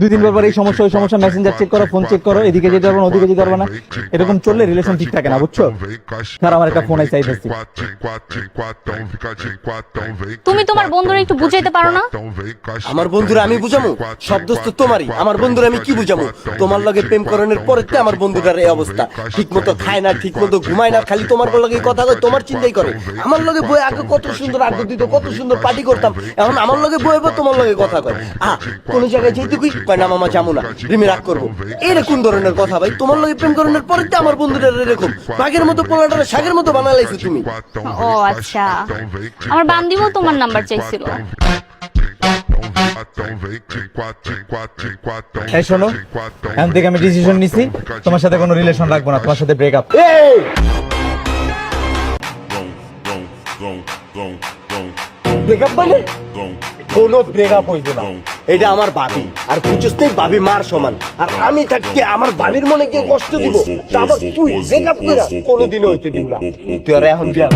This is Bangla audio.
2 দিন পর এই সমস্যা ওই সমস্যা, মেসেঞ্জার চেক করো, ফোন চেক করো, এদিকে যেতে পারবো না ওদিকে যেতে পারবো না, এরকম চললে রিলেশন ঠিক থাকে না, বুঝছো? স্যার আমার একটা ফোন আইছে, আইতাছি। তুমি তোমার বন্ধুরা একটু বুঝাইতে পারো না? আমার বন্ধুরা আমি বুঝামু? সব দোষ তো তোমারই। আমার বন্ধুরা আমি কি বুঝামু? তোমার লগে প্রেম করণের পরেতে আমার বন্ধুটার এই অবস্থা। ঠিক মতো খায় না, ঠিক মতো ঘুমায় না, খালি তোমার লগে কথা কয়, তোমার চিন্তাই করে। আমার লগে বই আগে কত সুন্দর আড্ডা দিত, কত সুন্দর পার্টি করতাম, এখন আমার লগে বইব তোমার লগে কথা কয়। কোন জায়গায় যেতে কই না মামা যাবো না, রিমি রাগ করবো। এরকম ধরনের কথা ভাই। তোমার লগে প্রেম করণের পরেতে আমার বন্ধুটার এরকম বাঘের মতো পোলাটারে শাকের মতো বানালাইছো তুমি। ও আচ্ছা, আমার বান্দিও তোমার নাম্বার চাইছিল। এই শোনো, এখন থেকে আমি ডিসিশন নিছি, তোমার সাথে কোনো রিলেশন রাখবো না, তোমার সাথে ব্রেকআপ। ব্রেকআপ মানে? কোনো ব্রেকআপ হইবে না। এটা আমার ভাবি, আর বুঝতে ভাবি মার সমান, আর আমি থাকতে আমার ভাবির মনে কি কষ্ট দিব? তারপর তুই ব্রেকআপ করে কোনোদিনও হইতে দিব না। তুই আর এখন বিয়া